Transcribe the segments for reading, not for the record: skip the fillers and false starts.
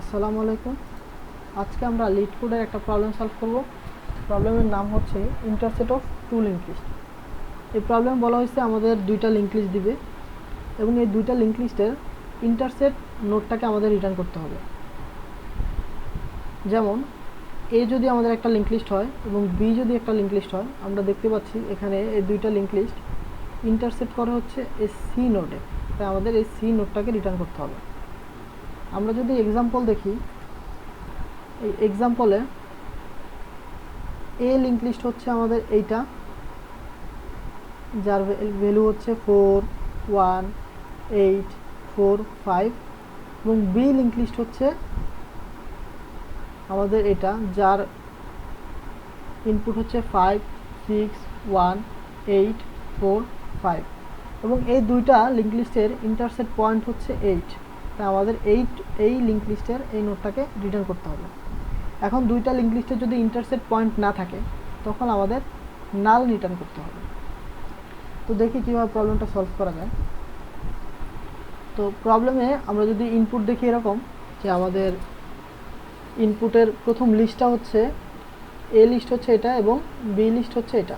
আসসালামু আলাইকুম। আজকে আমরা লিড কোডের একটা প্রবলেম সলভ করব। প্রবলেমের নাম হচ্ছে intersect of two link list. এই প্রবলেম বলা হয়েছে আমাদের দুইটা লিঙ্ক লিস্ট দিবে এবং এই দুইটা লিঙ্ক লিস্টের ইন্টারসেট নোডটাকে আমাদের রিটার্ন করতে হবে। যেমন এ যদি আমাদের একটা লিঙ্ক লিস্ট হয় এবং বি যদি একটা লিঙ্ক লিস্ট হয়, আমরা দেখতে পাচ্ছি এখানে এই দুইটা লিঙ্ক লিস্ট ইন্টারসেট করা হচ্ছে এই সি নোডে, তাই আমাদের এই সি নোডটাকে রিটার্ন করতে হবে। আমরা যদি এক্সাম্পল দেখি, এই এক্সাম্পলে এ লিঙ্ক লিস্ট হচ্ছে আমাদের এইটা, যার ভ্যালু হচ্ছে 4 1 8 4 5 এবং বি লিঙ্ক লিস্ট হচ্ছে আমাদের এটা, যার ইনপুট হচ্ছে 5 6 1 8 4 5 এবং এই দুইটা লিঙ্ক লিস্টের ইন্টারসেট পয়েন্ট হচ্ছে 8, তাই আমাদের এই লিঙ্ক লিস্টের এই নোটটাকে রিটার্ন করতে হবে। এখন দুইটা লিঙ্ক লিস্টের যদি ইন্টারসেট পয়েন্ট না থাকে তখন আমাদের নাল রিটার্ন করতে হবে। তো দেখি কীভাবে প্রবলেমটা সলভ করা যায়। তো প্রবলেমে আমরা যদি ইনপুট দেখি এরকম যে আমাদের ইনপুটের প্রথম লিস্টটা হচ্ছে এ লিস্ট হচ্ছে এটা এবং বি লিস্ট হচ্ছে এটা।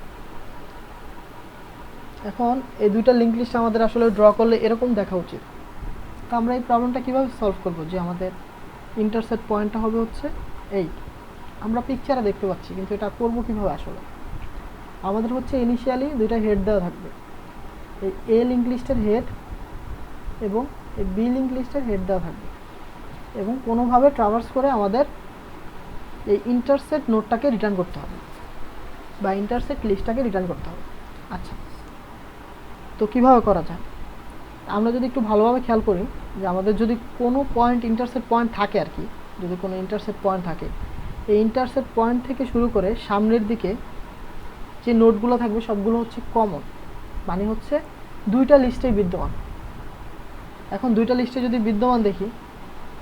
এখন এই দুইটা লিঙ্ক লিস্ট আমাদের আসলে ড্র করলে এরকম দেখা উচিত। তো আমরা এই প্রবলেমটা কীভাবে সলভ করব, যে আমাদের ইন্টারসেট পয়েন্টটা হবে হচ্ছে 8। আমরা পিকচারে দেখতে পাচ্ছি, কিন্তু এটা করব কীভাবে আসলে। আমাদের হচ্ছে ইনিশিয়ালি দুইটা হেড দেওয়া থাকবে, এই এ লিঙ্ক লিস্টের হেড এবং এই বি লিঙ্ক লিস্টের হেড দেওয়া থাকবে এবং কোনোভাবে ট্রাভার্স করে আমাদের এই ইন্টারসেট নোটটাকে রিটার্ন করতে হবে বা ইন্টারসেট লিস্টটাকে রিটার্ন করতে হবে। আচ্ছা, তো কীভাবে করা যায়? আমরা যদি একটু ভালোভাবে খেয়াল করি যে আমাদের যদি কোনো পয়েন্ট ইন্টারসেট পয়েন্ট থাকে আর কি, যদি কোনো ইন্টারসেট পয়েন্ট থাকে, এই ইন্টারসেট পয়েন্ট থেকে শুরু করে সামনের দিকে যে নোটগুলো থাকবে সবগুলো হচ্ছে কমন, মানে হচ্ছে দুইটা লিস্টেই বিদ্যমান। এখন দুইটা লিস্টে যদি বিদ্যমান দেখি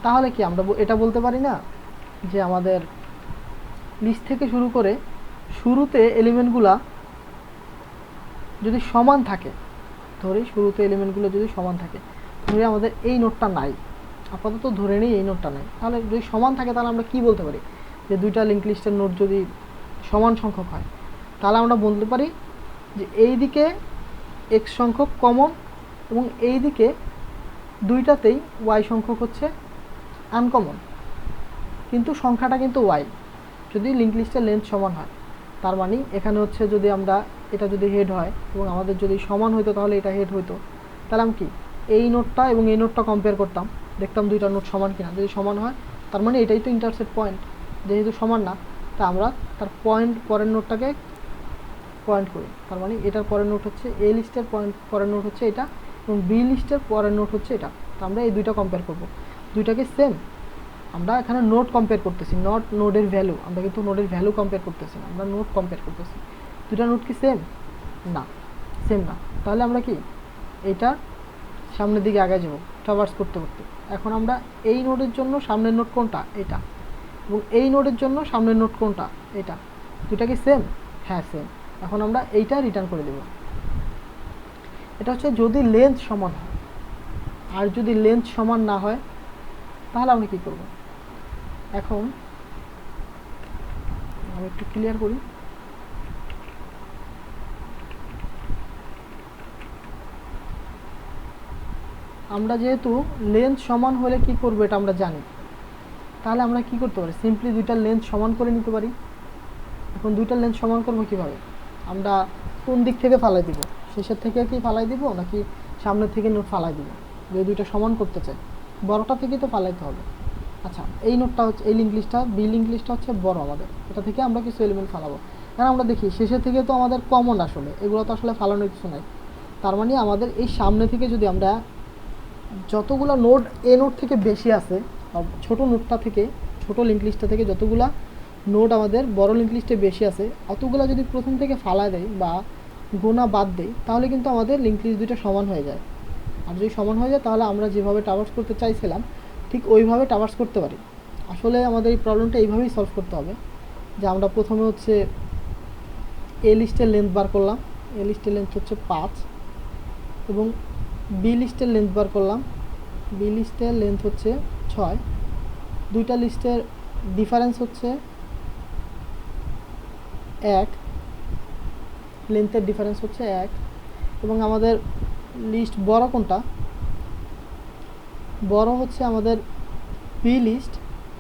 তাহলে কি আমরা এটা বলতে পারি না যে আমাদের লিস্ট থেকে শুরু করে শুরুতে এলিমেন্টগুলা যদি সমান থাকে, ধরি শুরুতে এলিমেন্টগুলো যদি সমান থাকে, ধরি আমাদের এই নোটটা নাই, আপাতত ধরে নেই এই নোটটা নাই, তাহলে যদি সমান থাকে তাহলে আমরা কি বলতে পারি যে দুইটা লিঙ্ক লিস্টের নোট যদি সমান সংখ্যক হয় তাহলে আমরা বলতে পারি যে এই দিকে এক্স সংখ্যক কমন এবং এই দিকে দুইটাতেই ওয়াই সংখ্যক হচ্ছে আনকমন, কিন্তু সংখ্যাটা কিন্তু ওয়াই যদি লিঙ্ক লিস্টের লেন্থ সমান হয়। তার মানে এখানে হচ্ছে যদি আমরা এটা যদি হেড হয় এবং আমাদের যদি সমান হইতো তাহলে এটা হেড হইতো, তাহলে আমি কি এই নোটটা এবং এই নোটটা কম্পেয়ার করতাম, দেখতাম দুইটা নোট সমান কিনা। যদি সমান হয় তার মানে এটাই তো ইন্টারসেট পয়েন্ট, যেহেতু সমান না তা আমরা তার পরের নোটটাকে পয়েন্ট করি। তার মানে এটার পরের নোট হচ্ছে এ লিস্টের পরের নোট হচ্ছে এটা এবং বি লিস্টের পরের নোট হচ্ছে এটা। তো আমরা এই দুইটা কম্পেয়ার করব, দুইটাকে সেম। আমরা এখানে নোট কম্পেয়ার করতেছি, নট নোডের ভ্যালু। আমরা কিন্তু নোডের ভ্যালু কম্পেয়ার করতেছি না, আমরা নোট কম্পেয়ার করতেছি। দুইটা নোট কি সেম? না, সেম না। তাহলে আমরা কি এটা সামনের দিকে আগে যাব ট্রাভার্স করতে করতে। এখন আমরা এই নোডের জন্য সামনের নোট কোনটা? এটা। এবং এই নোডের জন্য সামনের নোট কোনটা? এটা। দুইটা কি সেম? হ্যাঁ, সেম। এখন আমরা এইটা রিটার্ন করে দেব। এটা হচ্ছে যদি লেন্থ সমান হয়, আর যদি লেন্থ সমান না হয় তাহলে আমরা কি করব? এখন আমি একটু ক্লিয়ার করি। আমরা যেহেতু লেন্থ সমান হলে কি করব এটা আমরা জানি, তাহলে আমরা কি করতে পারি? সিম্পলি দুইটা লেন্থ সমান করে নিতে পারি। এখন দুইটা লেন্থ সমান করব কিভাবে? আমরা কোন দিক থেকে ফালাই দিব? শেষের থেকে কি ফালাই দিব নাকি সামনের থেকে নোট ফালাই দিব? যদি দুইটা সমান করতে চাই বড়টা থেকেই তো ফালাইতে হবে। আচ্ছা, এই নোটটা হচ্ছে এই লিঙ্ক লিস্টটা, বি লিঙ্ক লিস্টটা হচ্ছে বড় আমাদের, এটা থেকে আমরা কিছু এলিমেন্ট ফালাবো। কারণ আমরা দেখি শেষের থেকে তো আমাদের কমন, আসলে এগুলো তো আসলে ফালানোর কিছু নাই। তার মানে আমাদের এই সামনে থেকে যদি আমরা যতগুলো নোড এ নোড থেকে বেশি আছে, ছোট নোটটা থেকে, ছোট লিঙ্ক লিস্টটা থেকে যতগুলা নোড আমাদের বড় লিঙ্ক লিস্টে বেশি আছে অতগুলো যদি প্রথম থেকে ফালা দেয় বা গোনা বাদ দেয় তাহলে কিন্তু আমাদের লিঙ্ক লিস্ট দুইটা সমান হয়ে যায়। আর যদি সমান হয়ে যায় তাহলে আমরা যেভাবে ট্রাভার্স করতে চাইছিলাম ঠিক ওইভাবে ট্রাভার্স করতে পারি। আসলে আমাদের এই প্রবলেমটা এইভাবেই সলভ করতে হবে যে আমরা প্রথমে হচ্ছে এ লিস্টের লেন্থ বার করলাম, এ লিস্টের লেন্থ হচ্ছে 5 এবং বি লিস্টের লেন্থ বার করলাম, বি লিস্টের লেন্থ হচ্ছে 6 দুইটা লিস্টের ডিফারেন্স হচ্ছে 1, লেন্থের ডিফারেন্স হচ্ছে 1, এবং আমাদের লিস্ট বড় কোনটা, বড় হচ্ছে আমাদের বি লিস্ট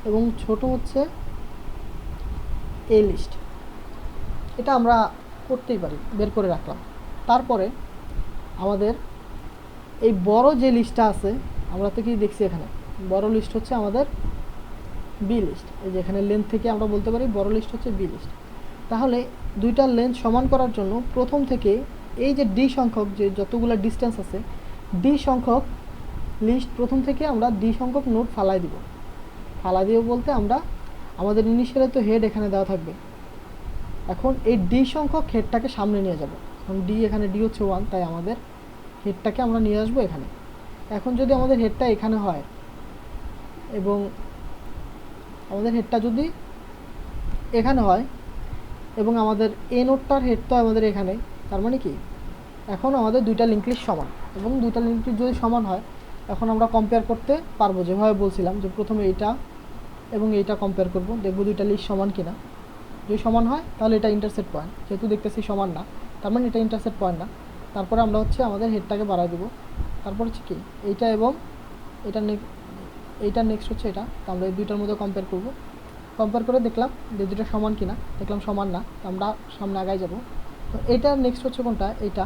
এবং ছোট হচ্ছে এ লিস্ট। এটা আমরা করতেই পারি, বের করে রাখলাম। তারপরে আমাদের এই বড় যে লিস্টটা আছে, আমরা তো কি দেখছি এখানে বড় লিস্ট হচ্ছে আমাদের বি লিস্ট। এই যে এখানে লেন্থ থেকে আমরা বলতে পারি বড় লিস্ট হচ্ছে বি লিস্ট। তাহলে দুইটার লেন্থ সমান করার জন্য প্রথম থেকে এই যে ডি সংখ্যক যে যতগুলো ডিস্টেন্স আছে, ডি সংখ্যক লিস্ট প্রথম থেকে আমরা ডি সংখ্যক নোট ফালাই দিব। ফালাই দিব বলতে আমরা আমাদের ইনিশিয়ালে তো হেড এখানে দেওয়া থাকবে, এখন এই ডি সংখ্যক হেডটাকে সামনে নিয়ে যাব। এখন ডি এখানে ডি হচ্ছে 1, তাই আমাদের হেডটাকে আমরা নিয়ে আসবো এখানে। এখন যদি আমাদের হেডটা এখানে হয় এবং আমাদের হেডটা যদি এখানে হয় এবং আমাদের এ নোটটার হেড তো আমাদের এখানে, তার মানে কি এখন আমাদের দুইটা লিঙ্ক লিস্ট সমান, এবং দুইটা লিঙ্ক লিস্ট যদি সমান হয় এখন আমরা কম্পেয়ার করতে পারবো। যেভাবে বলছিলাম যে প্রথমে এইটা এবং এইটা কম্পেয়ার করব, দেখব দুইটা লিস্ট সমান কিনা। যদি সমান হয় তাহলে এটা ইন্টারসেক্ট পয়েন্ট, যেহেতু দেখতেছি সমান না তার মানে এটা ইন্টারসেক্ট পয়েন্ট না। তারপরে আমরা হচ্ছে আমাদের হেডটাকে বাড়ায় দেবো। তারপর হচ্ছে কি এইটা এবং এইটা নেক্সট হচ্ছে এটা, তো আমরা এই দুইটার মধ্যে কম্পেয়ার করব। কম্পেয়ার করে দেখলাম যে দুটো সমান কিনা, দেখলাম সমান না, তো আমরা সামনে আগায় যাব। তো এইটার নেক্সট হচ্ছে কোনটা, এইটা,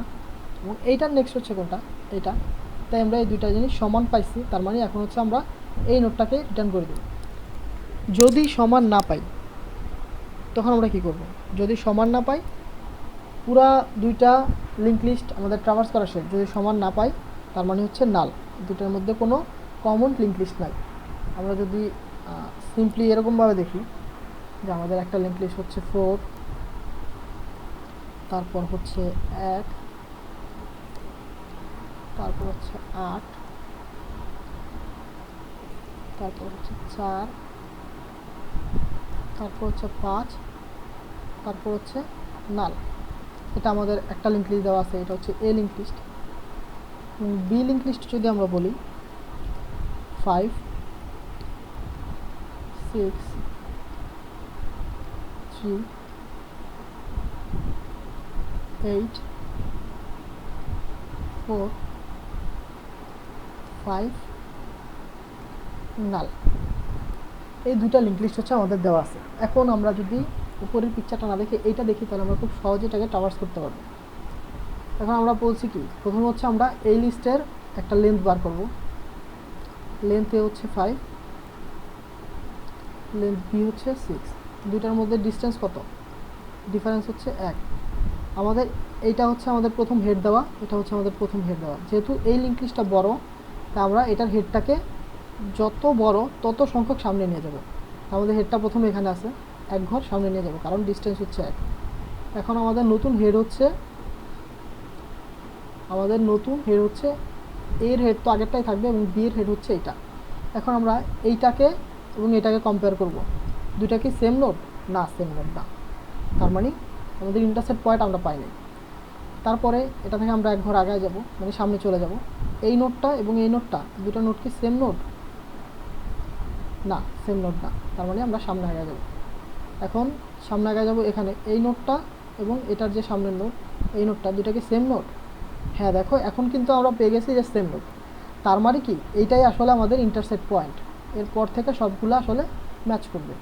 এবং এইটার নেক্সট হচ্ছে কোনটা, এইটা। তাই আমরা এই দুইটা জিনিস সমান পাইছি, তার মানে এখন হচ্ছে আমরা এই নোটটাকে রিটার্ন করে দেব। যদি সমান না পাই তখন আমরা কি করব? যদি সমান না পাই, পুরা দুইটা লিঙ্ক লিস্ট আমাদের ট্রাভার্স করা শেষ, যদি সমান না পাই তার মানে হচ্ছে নাল, দুটার মধ্যে কোনো কমন লিঙ্ক লিস্ট নাই। আমরা যদি সিম্পলি এরকমভাবে দেখি যে আমাদের একটা লিঙ্ক লিস্ট হচ্ছে 4, তারপর হচ্ছে 1, তারপর হচ্ছে 8, তারপর হচ্ছে 4, তারপর হচ্ছে 5, তারপর হচ্ছে নাল। এটা আমাদের একটা লিঙ্ক লিস্ট দেওয়া আছে, এটা হচ্ছে এ লিঙ্ক লিস্ট। এবং বি লিঙ্ক লিস্ট যদি আমরা বলি 5, 6, 3, 8, 4, 5, নাল। এই দুটা লিঙ্ক লিস্ট হচ্ছে আমাদের দেওয়া আছে। এখন আমরা যদি উপরের পিকচারটা না দেখে এইটা দেখি তাহলে আমরা খুব সহজে এটাকে ট্রাভার্স করতে পারবো। এখন আমরা বলছি কি, প্রথমে হচ্ছে আমরা এই লিস্টের একটা লেন্থ বার করব। লেন্থ এ হচ্ছে 5, লেন্থ বি হচ্ছে 6, দুইটার মধ্যে ডিস্টেন্স কত, ডিফারেন্স হচ্ছে 1। আমাদের এইটা হচ্ছে আমাদের প্রথম হেড দেওয়া, এটা হচ্ছে আমাদের প্রথম হেড দেওয়া। যেহেতু এই লিঙ্ক লিস্টটা বড়, তা আমরা এটার হেডটাকে যত বড় তত সংখ্যক সামনে নিয়ে যাব। আমাদের হেডটা প্রথমে এখানে আছে, এক ঘর সামনে নিয়ে যাব, কারণ ডিস্টেন্স হচ্ছে 1। এখন আমাদের নতুন হেড হচ্ছে এর হেড তো আগেরটাই থাকবে এবং বি এর হেড হচ্ছে এইটা। এখন আমরা এইটাকে এবং এটাকে কম্পেয়ার করব, দুইটা কি সেম নোট না, সেম নোট না, তার মানে আমাদের ইন্টারসেক্ট পয়েন্ট আমরা পাইনি। তারপরে এটা থেকে আমরা এক ঘর আগায় যাব, মানে সামনে চলে যাব। এই নোটটা এবং এই নোটটা, দুটো নোট কি সেম নোট না, সেম নোট না, তার মানে আমরা সামনে আগায় যাব। এখন সামনে আগায় যাব, এখানে এই নোটটা এবং এটার যে সামনের নোট, এই নোটটা, দুটা কি সেম নোট? হ্যাঁ, দেখো এখন কিন্তু আমরা পেয়ে গেছি যে সেম নোট, তার মানে কি এইটাই আসলে আমাদের ইন্টারসেক্ট পয়েন্ট। এরপর থেকে সবগুলো আসলে ম্যাচ করবে।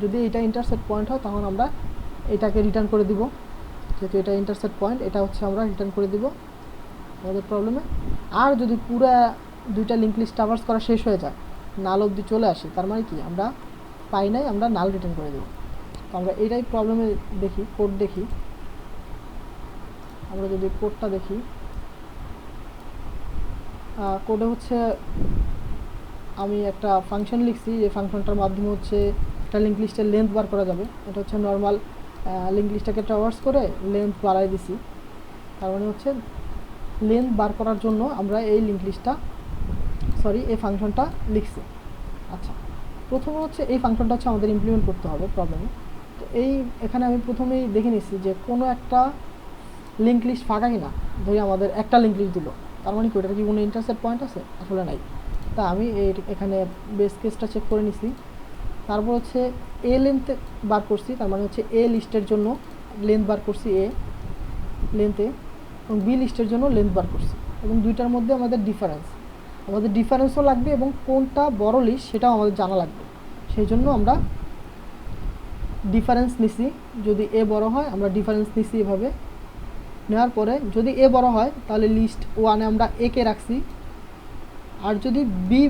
যদি এটা ইন্টারসেক্ট পয়েন্ট হয় তখন আমরা এটাকে রিটার্ন করে দিব, যেহেতু এটা ইন্টারসেক্ট পয়েন্ট, এটা হচ্ছে আমরা রিটার্ন করে দিব আমাদের প্রবলেমে। আর যদি পুরো দুইটা লিঙ্ক লিস্ট ট্রাভার্স করা শেষ হয়ে যায়, নাল অবধি চলে আসি, তার মানে কি আমরা পাই নাই, আমরা নাল রিটার্ন করে দেব। তো আমরা এইটাই প্রবলেমে দেখি, কোড দেখি। আমরা যদি কোডটা দেখি, কোডে হচ্ছে আমি একটা ফাংশন লিখছি, যে ফাংশনটার মাধ্যমে হচ্ছে একটা লিঙ্ক লিস্টের লেন্থ বার করা যাবে। এটা হচ্ছে নর্মাল লিঙ্ক লিস্টটাকে ট্রাভার্স করে লেন্থ বাড়াই দিছি, তার মানে হচ্ছে লেন্থ বার করার জন্য আমরা এই লিঙ্ক লিস্টটা এই ফাংশনটা লিখছি। আচ্ছা, প্রথমে হচ্ছে এই ফাংশনটা হচ্ছে আমাদের ইমপ্লিমেন্ট করতে হবে প্রবলেমে। তো এখানে আমি প্রথমেই দেখে নিচ্ছি যে কোনো একটা লিঙ্ক লিস্ট ফাঁকা কিনা। ধরি আমাদের একটা লিঙ্ক লিস্ট দিল, তার মানে কি ওটার কি কোনো ইন্টারসেক্ট পয়েন্ট আছে? আসলে নাই। তা আমি এখানে বেস কেসটা চেক করে নিছি। তারপর হচ্ছে এ লেন্থ বার করছি, তার মানে হচ্ছে এ লিস্টের জন্য লেন্থ বার করছি এ লেন্থে, এবং বি লিস্টের জন্য লেন্থ বার করছি, এবং দুইটার মধ্যে আমাদের ডিফারেন্সও লাগবে এবং কোনটা বড় লিস্ট সেটাও আমাদের জানা লাগবে। সেই জন্য আমরা ডিফারেন্স নিছি। যদি এ বড় হয় আমরা ডিফারেন্স নিছি এভাবে। নেওয়ার পরে যদি এ বড় হয় তাহলে লিস্ট ওয়ানে আমরা একে রাখছি, আর যদি বি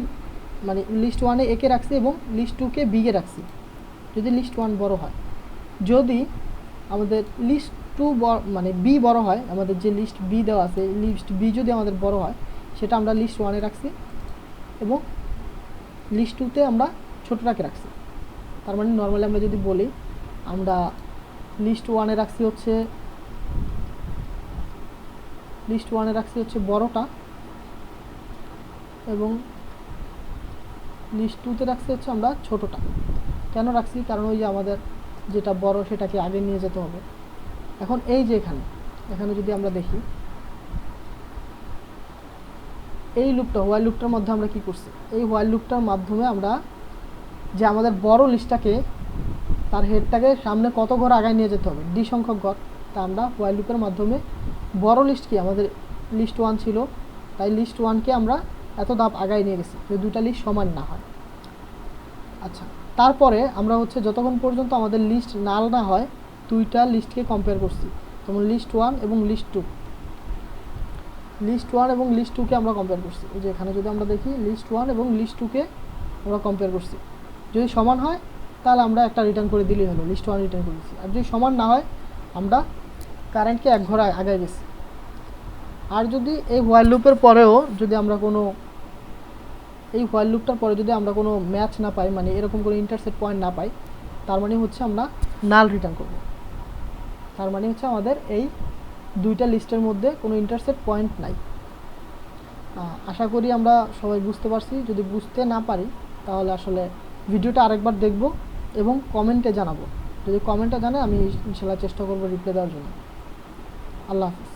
মানে লিস্ট ওয়ানে একে রাখছি এবং লিস্ট টুকে বিকে রাখছি যদি লিস্ট ওয়ান বড় হয়। যদি আমাদের লিস্ট টু মানে বি বড় হয়, আমাদের যে লিস্ট বি দেওয়া আছে লিস্ট বি যদি আমাদের বড় হয় সেটা আমরা লিস্ট ওয়ানে রাখছি এবং লিস্ট টুতে আমরা ছোটোটাকে রাখছি। তার মানে নর্মালি আমরা যদি বলি আমরা লিস্ট ওয়ানে রাখছি হচ্ছে বড়টা, এবং লিস্ট টুতে রাখছি হচ্ছে আমরা ছোটোটা। কেন রাখছি? কারণ ওই যে আমাদের যেটা বড় সেটাকে আগে নিয়ে যেতে হবে। এখন এই যে এখানে যদি আমরা দেখি এই লুপটা হোয়াইল লুপটার মধ্যে আমরা কি করছি, এই হোয়াইল লুপটার মাধ্যমে আমরা যে আমাদের বড় লিস্টটাকে তার হেডটাকে সামনে কত ঘর আগায় নিয়ে যেতে হবে, ডি সংখ্যক ঘর, তা আমরা হোয়াইল লুপের মাধ্যমে বড় লিস্ট কি আমাদের লিস্ট ওয়ান ছিল, তাই লিস্ট ওয়ানকে আমরা এত ধাপ আগায় নিয়ে গেছি যদি দুইটা লিস্ট সমান না হয়। আচ্ছা, তারপরে আমরা হচ্ছে যতক্ষণ পর্যন্ত আমাদের লিস্ট নাল না হয় দুইটা লিস্টকে কম্পেয়ার করছি, যেমন লিস্ট ওয়ান এবং লিস্ট টুকে আমরা কম্পেয়ার করছি। এই যে এখানে যদি আমরা দেখি লিস্ট ওয়ান এবং লিস্ট টুকে আমরা কম্পেয়ার করছি, যদি সমান হয় তাহলে আমরা একটা রিটার্ন করে দিলেই হলো, লিস্ট ওয়ান রিটার্ন করেছি। আর যদি সমান না হয় আমরা কারেন্টকে এক ঘর আগায় গেছি। আর যদি এই হোয়াইল লুপের পরেও যদি আমরা কোনো ম্যাচ না পাই, মানে এরকম কোনো ইন্টারসেক্ট পয়েন্ট না পাই, তার মানে হচ্ছে আমরা নাল রিটার্ন করব। তার মানে হচ্ছে আমাদের এই দুইটা লিস্টের মধ্যে কোনো ইন্টারসেক্ট পয়েন্ট নাই। আশা করি আমরা সবাই বুঝতে পারছি। যদি বুঝতে না পারি তাহলে আসলে ভিডিওটা আরেকবার দেখব এবং কমেন্টে জানাবো। যদি কমেন্টে জানায় আমি ইনশাআল্লাহ চেষ্টা করব রিপ্লাই দেওয়ার জন্য। আল্লাহ হাফিজ।